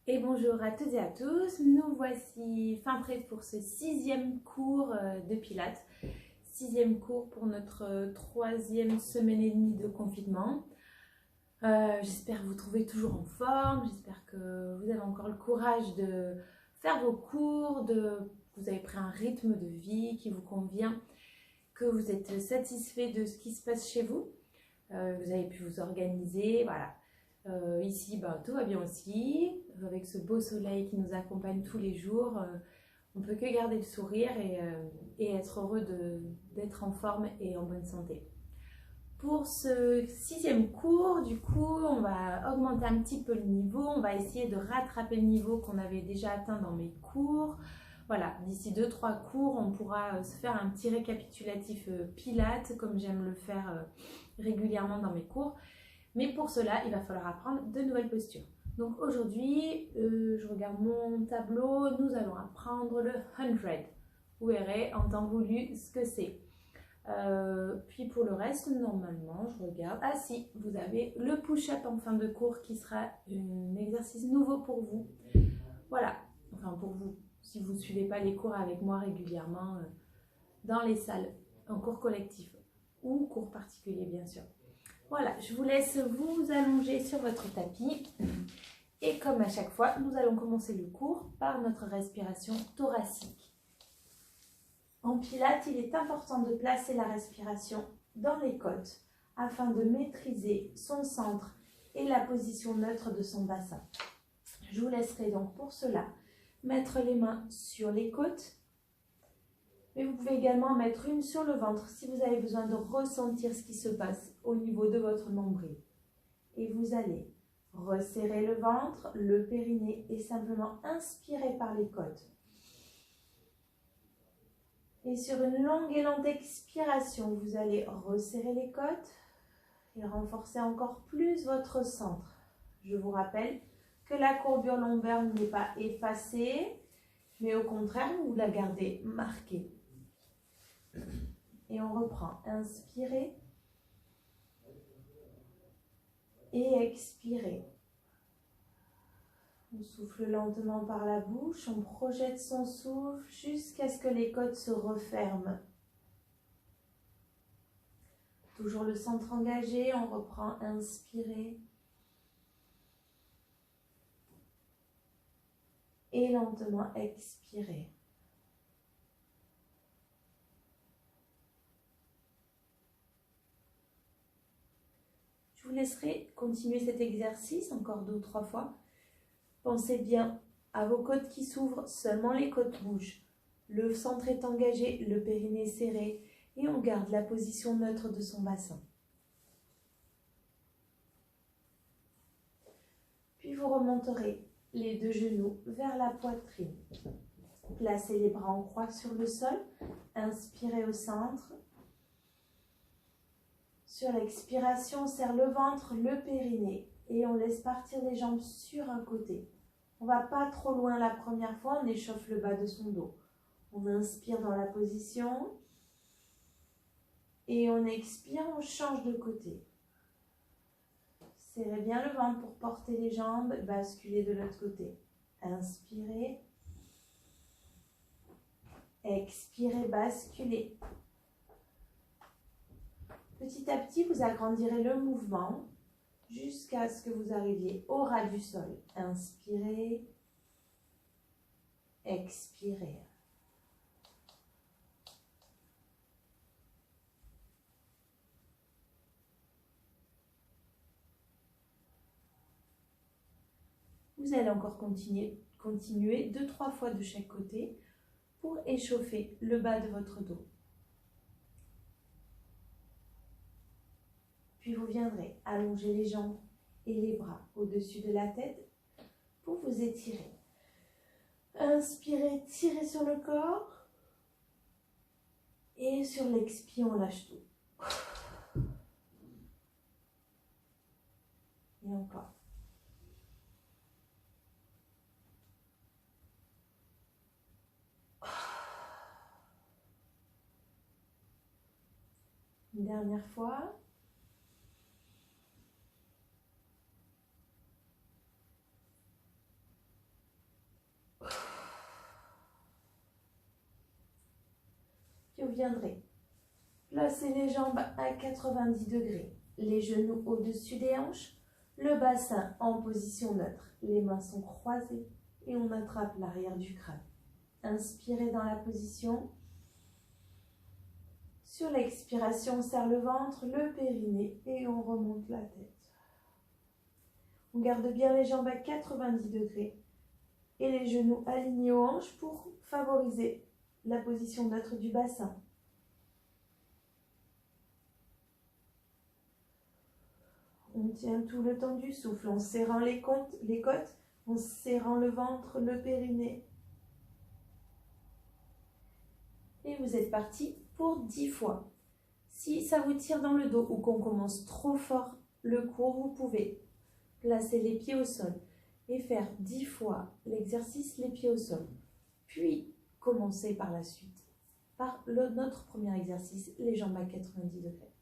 Et bonjour à toutes et à tous, nous voici fin prêts pour ce 6e cours de Pilates. 6e cours pour notre 3e semaine et demie de confinement. J'espère que vous trouvez toujours en forme, j'espère que vous avez encore le courage de faire vos cours, que vous avez pris un rythme de vie qui vous convient, que vous êtes satisfait de ce qui se passe chez vous, vous avez pu vous organiser, voilà. Ici, tout va bien aussi, avec ce beau soleil qui nous accompagne tous les jours. On ne peut que garder le sourire et être heureux d'être en forme et en bonne santé. Pour ce 6e cours, du coup, on va augmenter un petit peu le niveau. On va essayer de rattraper le niveau qu'on avait déjà atteint dans mes cours. Voilà, d'ici 2-3 cours, on pourra se faire un petit récapitulatif Pilates, comme j'aime le faire régulièrement dans mes cours. Mais pour cela, il va falloir apprendre de nouvelles postures. Donc aujourd'hui, je regarde mon tableau, nous allons apprendre le 100. Vous verrez en temps voulu ce que c'est. Puis pour le reste, normalement, je regarde. Ah si, vous avez le push-up en fin de cours qui sera un exercice nouveau pour vous. Voilà, enfin pour vous, si vous ne suivez pas les cours avec moi régulièrement dans les salles, en cours collectif ou cours particulier bien sûr. Voilà, je vous laisse vous allonger sur votre tapis. Et comme à chaque fois, nous allons commencer le cours par notre respiration thoracique. En Pilates, il est important de placer la respiration dans les côtes afin de maîtriser son centre et la position neutre de son bassin. Je vous laisserai donc pour cela mettre les mains sur les côtes. Mais vous pouvez également mettre une sur le ventre si vous avez besoin de ressentir ce qui se passe au niveau de votre nombril. Et vous allez resserrer le ventre, le périnée et simplement inspirer par les côtes. Et sur une longue et lente expiration, vous allez resserrer les côtes et renforcer encore plus votre centre. Je vous rappelle que la courbure lombaire n'est pas effacée, mais au contraire, vous la gardez marquée. Et on reprend. Inspirez et expirez. On souffle lentement par la bouche, on projette son souffle jusqu'à ce que les côtes se referment. Toujours le centre engagé, on reprend. Inspirez. Et lentement expirez. Je vous laisserai continuer cet exercice encore 2 ou 3 fois. Pensez bien à vos côtes qui s'ouvrent, seulement les côtes bougent. Le centre est engagé, le périnée serré et on garde la position neutre de son bassin. Puis vous remonterez les 2 genoux vers la poitrine. Placez les bras en croix sur le sol. Inspirez au centre. Sur l'expiration, on serre le ventre, le périnée et on laisse partir les jambes sur un côté. On ne va pas trop loin la première fois, on échauffe le bas de son dos. On inspire dans la position et on expire, on change de côté. Serrez bien le ventre pour porter les jambes, basculez de l'autre côté. Inspirez, expirez, basculez. Petit à petit, vous agrandirez le mouvement jusqu'à ce que vous arriviez au ras du sol. Inspirez, expirez. Vous allez encore continuer 2-3 fois de chaque côté pour échauffer le bas de votre dos. Puis vous viendrez allonger les jambes et les bras au-dessus de la tête pour vous étirer. Inspirez, tirez sur le corps et sur l'expire, on lâche tout. Et encore. Une dernière fois. vous viendrez placer les jambes à 90 degrés, les genoux au-dessus des hanches, le bassin en position neutre, les mains sont croisées et on attrape l'arrière du crâne. Inspirez dans la position. Sur l'expiration, on serre le ventre, le périnée et on remonte la tête. On garde bien les jambes à 90 degrés et les genoux alignés aux hanches pour favoriser la position neutre du bassin. On tient tout le temps du souffle en serrant les côtes, en serrant le ventre, le périnée. Et vous êtes parti pour 10 fois. Si ça vous tire dans le dos ou qu'on commence trop fort le cours, vous pouvez placer les pieds au sol et faire 10 fois l'exercice les pieds au sol. Puis, commencer par la suite par notre premier exercice, les jambes à 90 degrés.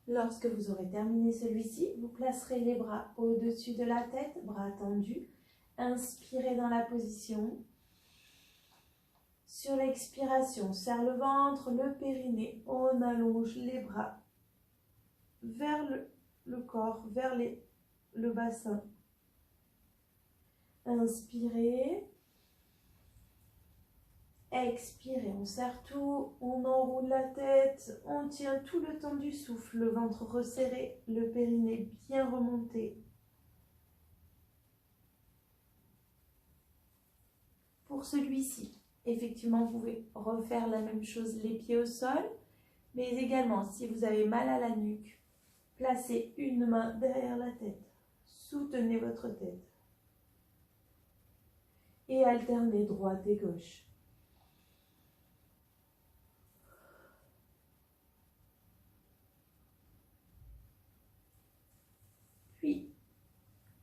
Lorsque vous aurez terminé celui-ci, vous placerez les bras au-dessus de la tête, bras tendus. Inspirez dans la position. Sur l'expiration, serre le ventre, le périnée. On allonge les bras vers le corps, vers le bassin. Inspirez. Expirez, on serre tout, on enroule la tête, on tient tout le temps du souffle, le ventre resserré, le périnée bien remonté. Pour celui-ci, effectivement, vous pouvez refaire la même chose, les pieds au sol, mais également, si vous avez mal à la nuque, placez une main derrière la tête, soutenez votre tête et alternez droite et gauche. Puis,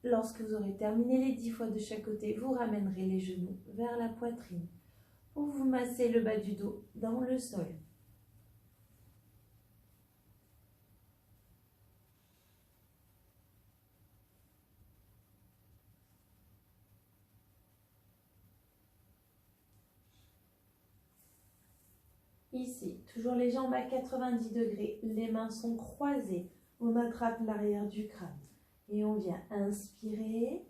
lorsque vous aurez terminé les 10 fois de chaque côté, vous ramènerez les genoux vers la poitrine pour vous masser le bas du dos dans le sol. Ici, toujours les jambes à 90 degrés, les mains sont croisées, on attrape l'arrière du crâne. Et on vient inspirer.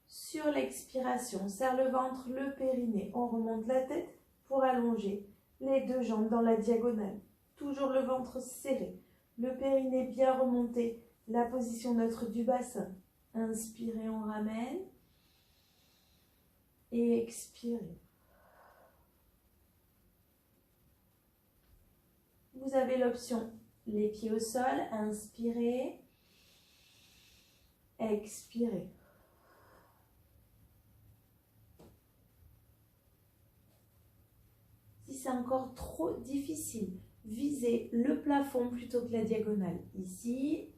Sur l'expiration, on serre le ventre, le périnée. On remonte la tête pour allonger les deux jambes dans la diagonale. Toujours le ventre serré, le périnée bien remonté, la position neutre du bassin. Inspirez, on ramène. Et expirez. Vous avez l'option les pieds au sol, inspirez. Expirez. Si c'est encore trop difficile, visez le plafond plutôt que la diagonale. Ici,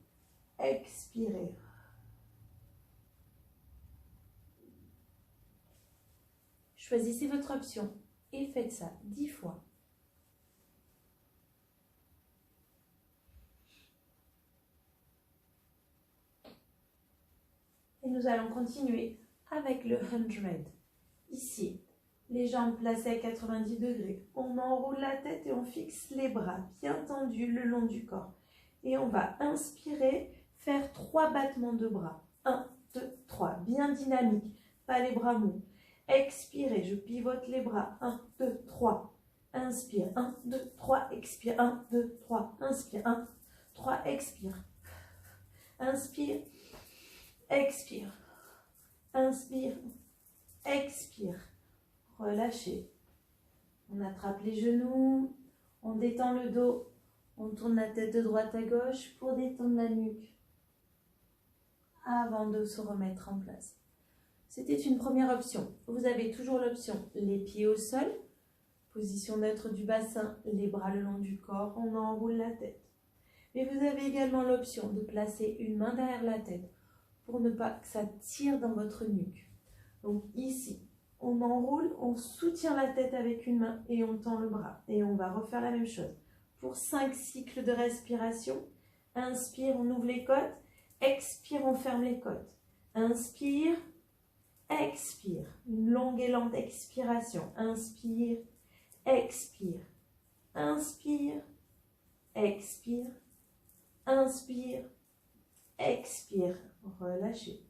expirez. Choisissez votre option et faites ça 10 fois. Et nous allons continuer avec le 100. Ici, les jambes placées à 90 degrés. On enroule la tête et on fixe les bras bien tendus le long du corps. Et on va inspirer, faire 3 battements de bras. 1, 2, 3. Bien dynamique, pas les bras mous. Expirez, je pivote les bras. 1, 2, 3. Inspire. 1, 2, 3. Expire. 1, 2, 3. Inspire. 1, 3. Expire. Inspire. Expire. Inspire. Expire. Relâchez. On attrape les genoux. On détend le dos. On tourne la tête de droite à gauche pour détendre la nuque avant de se remettre en place. C'était une première option. Vous avez toujours l'option les pieds au sol, position neutre du bassin, les bras le long du corps, on enroule la tête. Mais vous avez également l'option de placer une main derrière la tête pour ne pas que ça tire dans votre nuque. Donc ici, on enroule, on soutient la tête avec une main et on tend le bras. Et on va refaire la même chose. Pour 5 cycles de respiration, inspire, on ouvre les côtes. Expire, on ferme les côtes. Inspire, expire. Une longue et lente expiration. Inspire, expire, inspire, expire, inspire, expire. Relâchez.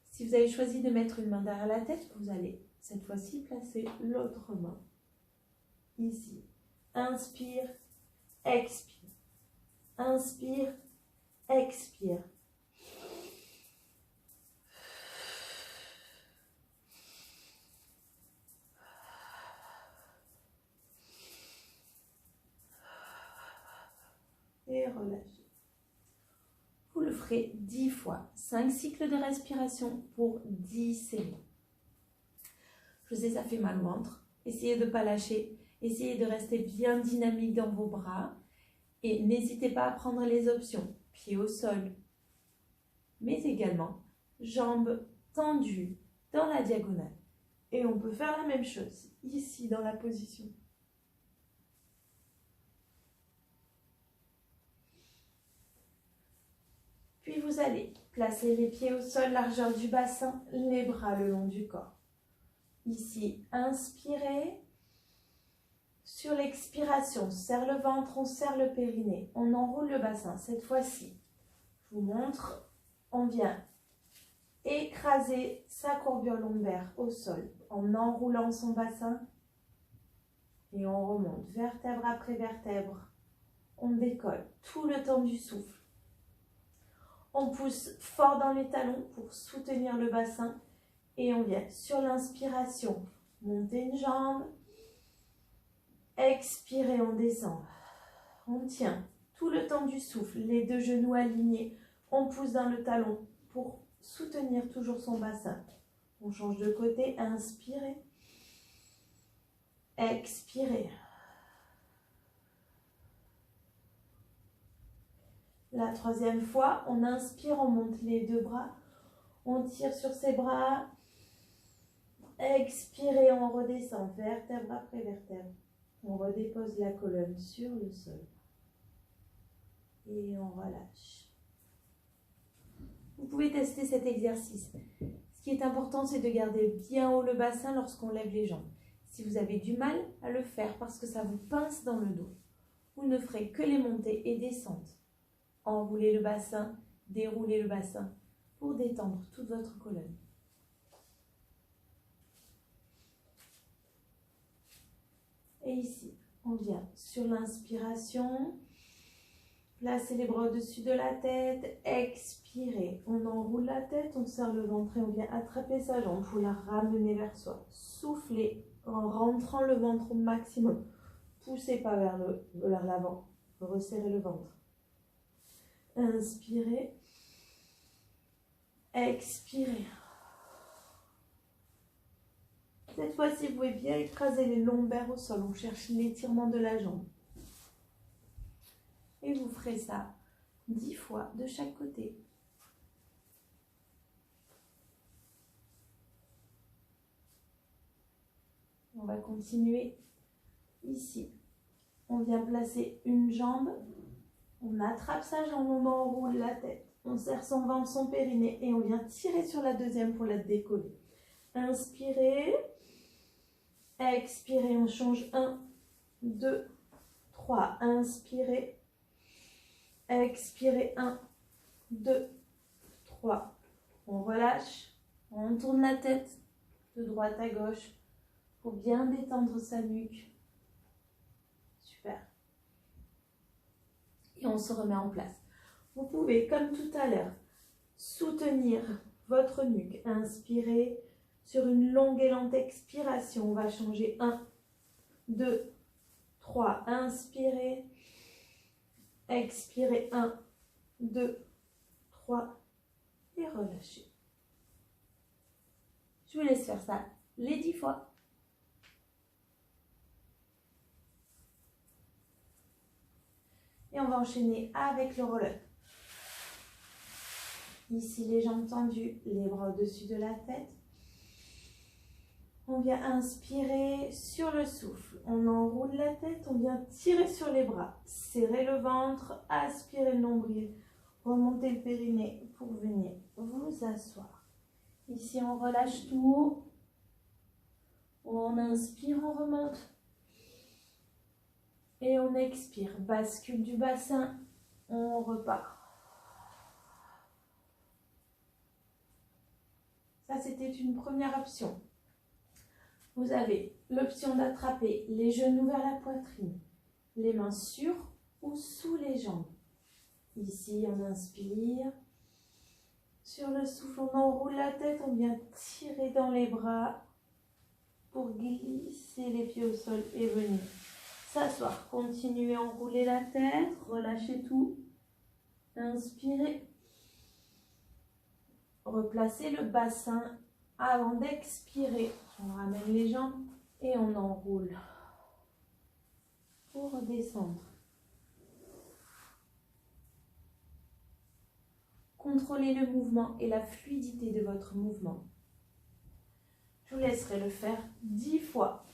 Si vous avez choisi de mettre une main derrière la tête, vous allez cette fois-ci placer l'autre main ici. Inspire, expire, inspire, expire. Et relâchez. Vous le ferez 10 fois, 5 cycles de respiration pour 10 séries. Je sais, ça fait mal au ventre. Essayez de ne pas lâcher. Essayez de rester bien dynamique dans vos bras. Et n'hésitez pas à prendre les options. Pieds au sol, mais également jambes tendues dans la diagonale. Et on peut faire la même chose ici dans la position. Puis vous allez placer les pieds au sol, largeur du bassin, les bras le long du corps. Ici, inspirez. Sur l'expiration, on serre le ventre, on serre le périnée. On enroule le bassin. Cette fois-ci, je vous montre, on vient écraser sa courbure lombaire au sol en enroulant son bassin. Et on remonte vertèbre après vertèbre. On décolle tout le temps du souffle. On pousse fort dans les talons pour soutenir le bassin. Et on vient sur l'inspiration, monter une jambe. Expirez, on descend. On tient tout le temps du souffle, les deux genoux alignés. On pousse dans le talon pour soutenir toujours son bassin. On change de côté, inspirez. Expirez. La troisième fois, on inspire, on monte les deux bras. On tire sur ses bras. Expirez, on redescend, vertèbre après vertèbre. On redépose la colonne sur le sol. Et on relâche. Vous pouvez tester cet exercice. Ce qui est important, c'est de garder bien haut le bassin lorsqu'on lève les jambes. Si vous avez du mal à le faire parce que ça vous pince dans le dos, vous ne ferez que les montées et descentes. Enroulez le bassin, déroulez le bassin pour détendre toute votre colonne. Et ici, on vient sur l'inspiration, placez les bras au-dessus de la tête, expirez. On enroule la tête, on serre le ventre et on vient attraper sa jambe pour la ramener vers soi. Soufflez en rentrant le ventre au maximum. Poussez pas vers l'avant, resserrez le ventre. Inspirez, expirez. Cette fois-ci, vous pouvez bien écraser les lombaires au sol. On cherche l'étirement de la jambe. Et vous ferez ça 10 fois de chaque côté. On va continuer ici. On vient placer une jambe. On attrape sa jambe, on enroule la tête. On serre son ventre, son périnée et on vient tirer sur la deuxième pour la décoller. Inspirez. Expirez, on change 1, 2, 3. Inspirez. Expirez, 1, 2, 3. On relâche. On tourne la tête de droite à gauche pour bien détendre sa nuque. Super. Et on se remet en place. Vous pouvez, comme tout à l'heure, soutenir votre nuque. Inspirez. Sur une longue et lente expiration, on va changer 1, 2, 3. Inspirez. Expirez. 1, 2, 3. Et relâchez. Je vous laisse faire ça les 10 fois. Et on va enchaîner avec le roll-up. Ici, les jambes tendues, les bras au-dessus de la tête. On vient inspirer sur le souffle. On enroule la tête, on vient tirer sur les bras. Serrer le ventre, aspirer le nombril. Remontez le périnée pour venir vous asseoir. Ici, on relâche tout. On inspire, on remonte. Et on expire. Bascule du bassin. On repart. Ça, c'était une première option. Vous avez l'option d'attraper les genoux vers la poitrine, les mains sur ou sous les jambes. Ici, on inspire. Sur le souffle, on enroule la tête, on vient tirer dans les bras pour glisser les pieds au sol et venir s'asseoir. Continuez à enrouler la tête, relâchez tout. Inspirez. Replacez le bassin avant d'expirer. On ramène les jambes et on enroule pour redescendre. Contrôlez le mouvement et la fluidité de votre mouvement. Je vous laisserai le faire 10 fois.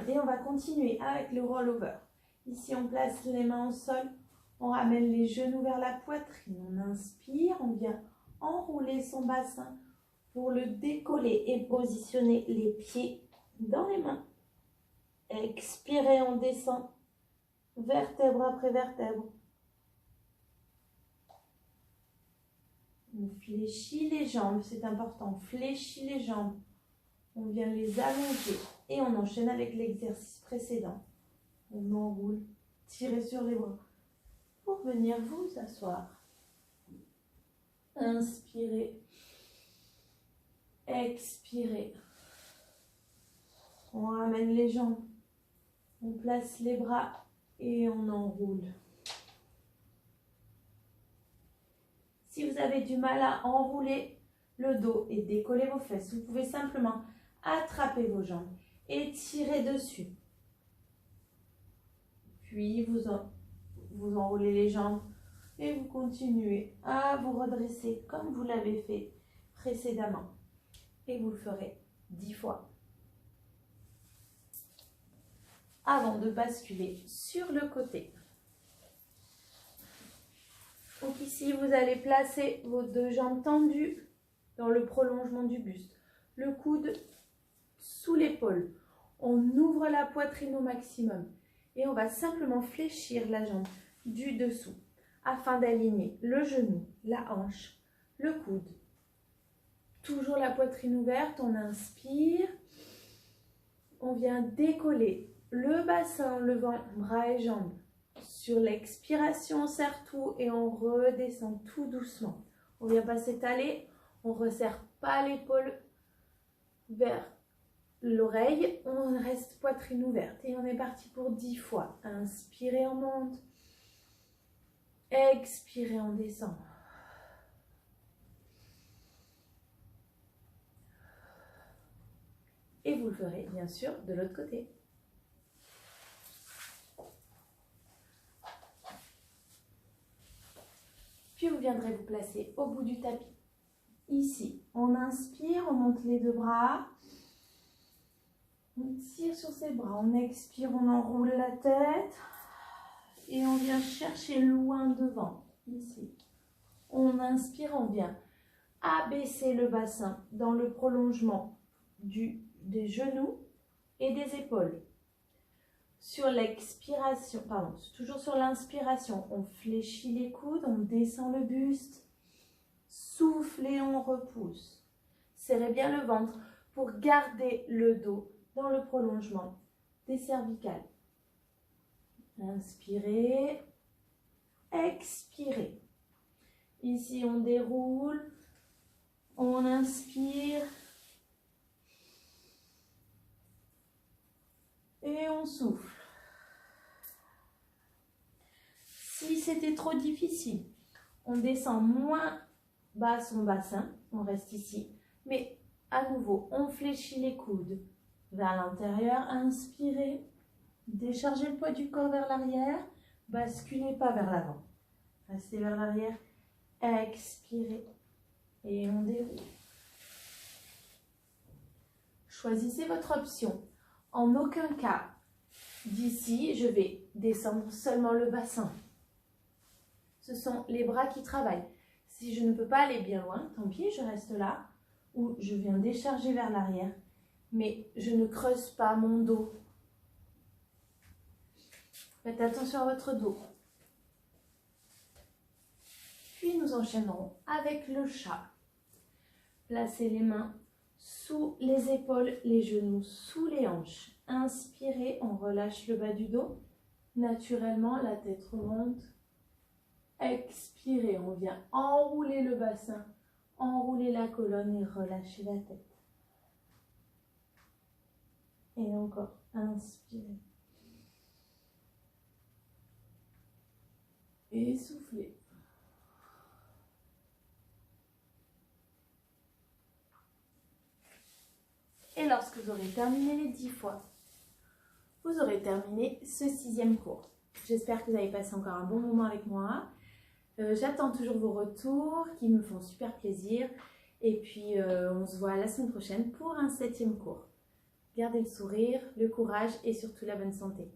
Et on va continuer avec le rollover. Ici, on place les mains au sol. On ramène les genoux vers la poitrine. On inspire, on vient enrouler son bassin pour le décoller et positionner les pieds dans les mains. Expirez, on descend. Vertèbre après vertèbre. On fléchit les jambes, c'est important. On fléchit les jambes. On vient les allonger et on enchaîne avec l'exercice précédent. On enroule, tirez sur les bras pour venir vous asseoir. Inspirez. Expirez. On ramène les jambes. On place les bras et on enroule. Si vous avez du mal à enrouler le dos et décoller vos fesses, vous pouvez simplement attraper vos jambes et tirer dessus. Puis vous enroulez les jambes et vous continuez à vous redresser comme vous l'avez fait précédemment. Et vous le ferez 10 fois. Avant de basculer sur le côté. Donc ici, vous allez placer vos deux jambes tendues dans le prolongement du buste. Le coude sous l'épaule. On ouvre la poitrine au maximum. Et on va simplement fléchir la jambe du dessous afin d'aligner le genou, la hanche, le coude. Toujours la poitrine ouverte, on inspire. On vient décoller le bassin en levant bras et jambes. Sur l'expiration, on serre tout et on redescend tout doucement. On ne vient pas s'étaler, on ne resserre pas l'épaule vers l'oreille, on reste poitrine ouverte et on est parti pour 10 fois. Inspirez, on monte. Expirez, on descend. Et vous le ferez bien sûr de l'autre côté. Puis vous viendrez vous placer au bout du tapis. Ici, on inspire, on monte les deux bras. On tire sur ses bras, on expire, on enroule la tête. Et on vient chercher loin devant, ici. On inspire, on vient abaisser le bassin dans le prolongement des genoux et des épaules. Sur l'expiration, pardon, toujours sur l'inspiration, on fléchit les coudes, on descend le buste, souffle et on repousse. Serrez bien le ventre pour garder le dos dans le prolongement des cervicales. Inspirez, expirez. Ici, on déroule, on inspire et on souffle. Si c'était trop difficile, on descend moins bas son bassin, on reste ici, mais à nouveau, on fléchit les coudes vers l'intérieur, inspirez, déchargez le poids du corps vers l'arrière, basculez pas vers l'avant, restez vers l'arrière, expirez et on déroule. Choisissez votre option. En aucun cas, d'ici, je vais descendre seulement le bassin. ce sont les bras qui travaillent. Si je ne peux pas aller bien loin, tant pis, je reste là, ou je viens décharger vers l'arrière, mais je ne creuse pas mon dos. Faites attention à votre dos. Puis nous enchaînerons avec le chat. Placez les mains sous les épaules, les genoux sous les hanches. Inspirez, on relâche le bas du dos. Naturellement, la tête remonte. Expirez, on vient enrouler le bassin, enrouler la colonne et relâcher la tête. Et encore, inspirez. Et soufflez. Et lorsque vous aurez terminé les 10 fois, vous aurez terminé ce 6e cours. J'espère que vous avez passé encore un bon moment avec moi. J'attends toujours vos retours qui me font super plaisir. Et puis, on se voit la semaine prochaine pour un 7e cours. Gardez le sourire, le courage et surtout la bonne santé.